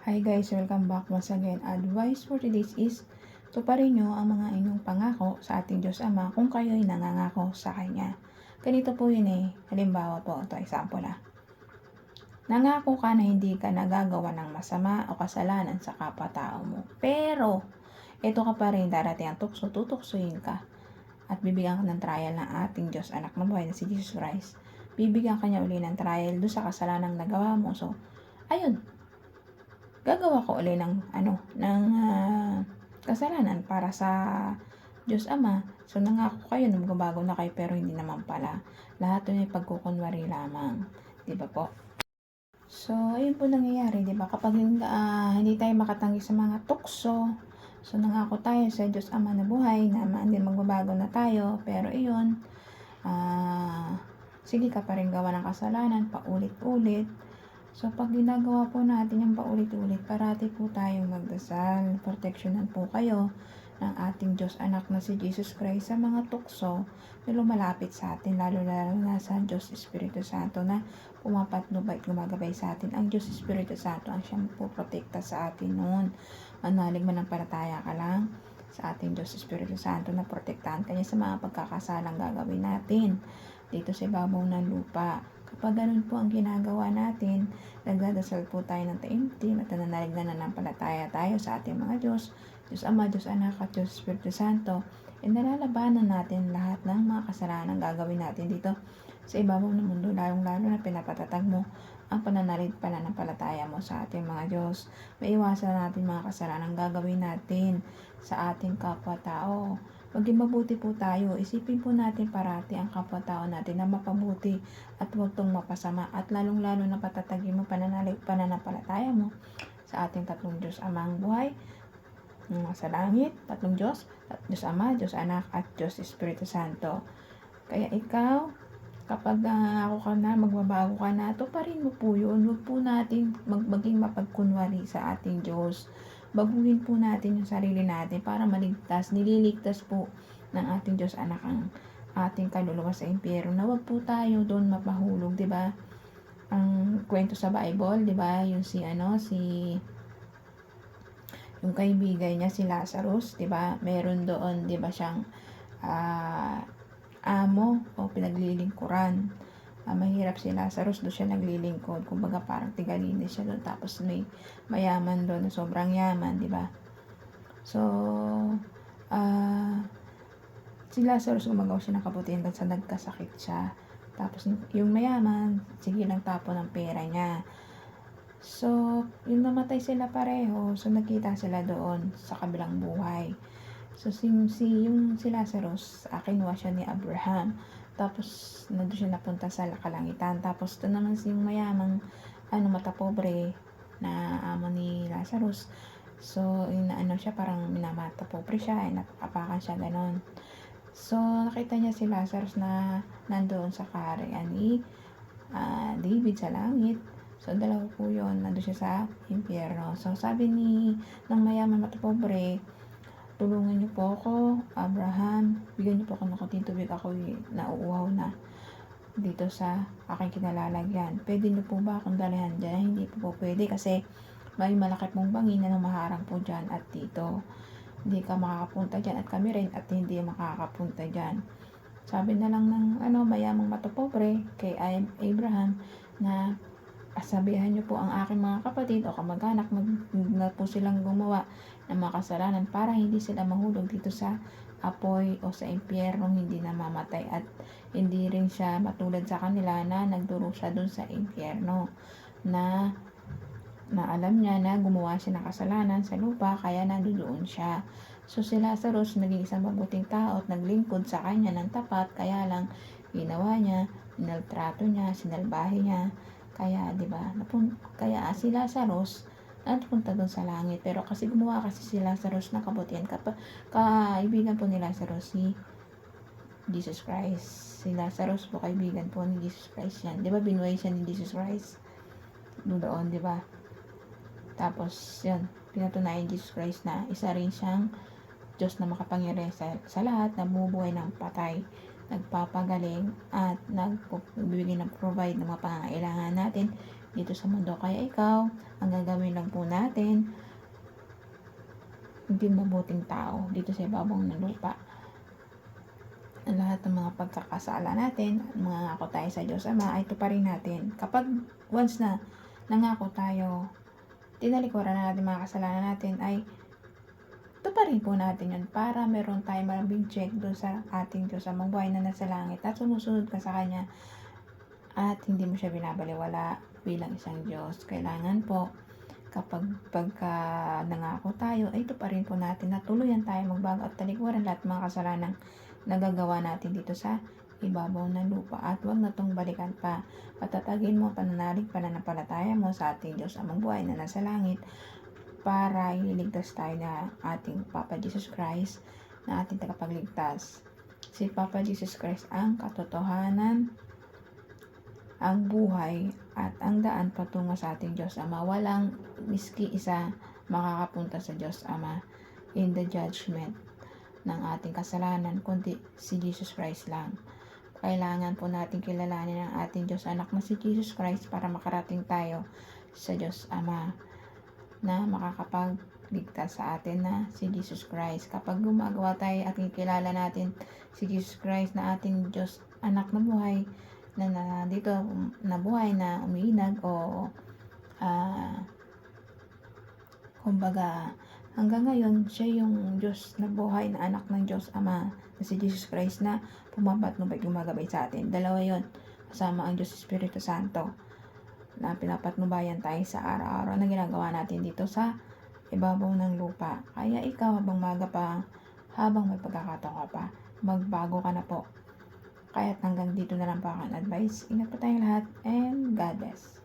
Hi guys, welcome back once again. Advice for today's is, tuparin nyo ang mga inyong pangako sa ating Diyos Ama kung kayo'y nangangako sa Kanya. Ganito po yun halimbawa po, ito example Nangako ka na hindi ka nagagawa ng masama o kasalanan sa kapwa-tao mo. Pero, ito ka pa rin darating ang tukso, tutuksoin ka at bibigyan ka ng trial ng ating Diyos Anak ng buhay na si Jesus Christ. Bibigyan ka niya uli ng trial doon sa kasalanang nagawa mo. So, ayun, gagawa ko uli ng kasalanan para sa Diyos Ama. So, nangako kayo na magbabago na kayo pero hindi naman pala. Lahat yun ay pagkukunwari lamang. Diba po? So, ayun po nangyayari, diba? Kapag hindi tayo makatanggi sa mga tukso, so nangako tayo sa Diyos Ama na buhay na hindi magbabago na tayo, pero iyon, sige ka pa rin gawa ng kasalanan, paulit-ulit. So, pag ginagawa po natin yung paulit-ulit, parati po tayong magdasal. Proteksyonan po kayo ng ating Diyos Anak na si Jesus Christ sa mga tukso na lumalapit sa atin, lalo na sa Diyos Espiritu Santo na pumapatnubay at gumagabay sa atin. Ang Diyos Espiritu Santo ang siyang puprotekta sa atin noon. Manalig manampalataya ka lang sa ating Diyos Espiritu Santo na protektahan kanya sa mga pagkakasalang gagawin natin dito sa ibabaw ng lupa. Kapag ganun po ang ginagawa natin, nagdadasal po tayo ng taimtim at nananalig na nanampalataya tayo sa ating mga Diyos, Diyos Ama, Diyos Anak at Diyos Espiritu Santo, nalalabanan natin lahat ng mga kasalanan gagawin natin dito sa ibabaw ng mundo, lalong-lalo na pinapatatag mo ang pananalig pananampalataya mo sa ating mga Diyos. Maiwasan natin mga kasalanan gagawin natin sa ating kapwa-tao. Maging mabuti po tayo. Isipin po natin parati ang kapwa-tao natin na mapabuti at huwag tong mapasama. At lalong-lalo na patatagin mo pananampalataya mo sa ating tatlong Diyos Amang buhay sa langit, tatlong Diyos, Diyos Ama, Diyos Anak at Diyos Espiritu Santo. Kaya ikaw, kapag ako ka na, magbabago ka na, tuparin mo po yun. Huwag po natin maging mapagkunwari sa ating Diyos. Baguhin po natin yung sarili natin para maligtas. Nililigtas po ng ating Diyos Anak ang ating kaluluwa sa impyerno. Na huwag po tayo doon mapahulog, 'di ba? Ang kwento sa Bible, 'di ba? Yung yung kaibigan niya si Lazarus, 'di ba? Meron doon, 'di ba, siyang amo o pinaglilingkuran. Mahirap si Lazarus, doon siya naglilingkod. Kumbaga parang tigalinis siya doon. Tapos may mayaman doon na sobrang yaman, di ba? So, si Lazarus gumagawa siya ng kabutihan doon sa nagkasakit siya. Tapos yung mayaman, sige lang tapo ng pera niya. So, yung namatay sila pareho, so nakita sila doon sa kabilang buhay. So, yung si Lazarus, kinuha siya ni Abraham. Tapos, nandun siya napunta sa kalangitan. Tapos, ito naman si mayamang, matapobre na amo ni Lazarus. So, siya, parang minamatapobre siya, napakapakan siya, ganon. So, nakita niya si Lazarus na nandoon sa kaharian ni David sa langit. So, dalawa po yun, nandun siya sa impyerno. So, sabi ng mayaman matapobre, tulungan niyo po ako, Abraham, bigyan niyo po ako ng kunting tubig, ako nauuhaw na dito sa aking kinalalagyan. Pwede niyo po ba akong dalahan dyan? Hindi po pwede kasi may malaki pong bangin na namaharang po dyan at dito. Hindi ka makakapunta dyan at kami rin at hindi makakapunta dyan. Sabi na lang ng mayamang matapobre kay Abraham na sabihan niyo po ang aking mga kapatid o kamag-anak na po silang gumawa ng mga kasalanan para hindi sila mahulog dito sa apoy o sa impyerno, hindi namamatay at hindi rin siya matulad sa kanila na nagdurog siya dun sa impyerno na alam niya na gumawa siya ng kasalanan sa lupa kaya nandoon siya. So si Lazarus naging isang mabuting tao at naglingkod sa kanya ng tapat, kaya lang ginawa niya, inaltrato niya, sinalbahe niya. Kaya, 'di ba? Kaya si Lazarus napunta doon sa langit. Pero kasi gumawa kasi si Lazarus ng kabutihan. Kaibigan po ni Lazarus si Jesus Christ. Si Lazarus po kaibigan po ni Jesus Christ yan. 'Di ba binuhay siya ni Jesus Christ? Doon, 'di ba? Tapos, yun, pinatunayan Jesus Christ na isa rin siyang Diyos na makapangyarihan sa lahat, nabubuhay ng patay, nagpapagaling at nagbibigay ng provide ng mga pangangailangan natin dito sa mundo. Kaya ikaw, ang gagawin lang po natin, hindi mabuting tao dito sa ibabaw ng lupa. Ang lahat ng mga pagkakasala natin, mga ngako tayo sa Diyos Ama, ay tuparin natin. Kapag once na nangako tayo, tinalikuran na natin mga kasalanan natin, ay tuparin po natin yun para meron tayong malabing check doon sa ating Diyos Amang buhay na nasa langit at sumusunod ka sa Kanya at hindi mo siya binabaliwala bilang isang Diyos. Kailangan po pagka nangako tayo ay tuparin po natin na tuluyan tayo magbago at talikuran lahat mga kasalanang nagagawa natin dito sa ibabaw ng lupa at huwag na tong balikan pa. Patatagin mo pananalig pananampalataya mo sa ating Diyos Amang buhay na nasa langit para ililigtas tayo na ating Papa Jesus Christ na ating tagapagligtas. Si Papa Jesus Christ ang katotohanan, ang buhay at ang daan patungo sa ating Diyos Ama. Walang miski isa makakapunta sa Diyos Ama in the judgment ng ating kasalanan kundi si Jesus Christ lang. Kailangan po natin kilalanin ang ating Diyos Anak na si Jesus Christ para makarating tayo sa Diyos Ama na makakapagligtas sa atin na si Jesus Christ. Kapag gumagawa tayo at kilala natin si Jesus Christ na ating Diyos Anak na buhay, na dito na buhay na umiinag o kumbaga hanggang ngayon siya yung Diyos na buhay na anak ng Diyos Ama na si Jesus Christ na pumapatnubay gumagabay sa atin. Dalawa yon, kasama ang Diyos Espiritu Santo na pinapatnubayan tayo sa araw-araw na ginagawa natin dito sa ibabaw ng lupa. Kaya ikaw habang maga pa, habang may pagkakataon ka pa, magbago ka na po. Kaya't hanggang dito na lang po ang advice. Ingat po tayong lahat and God bless.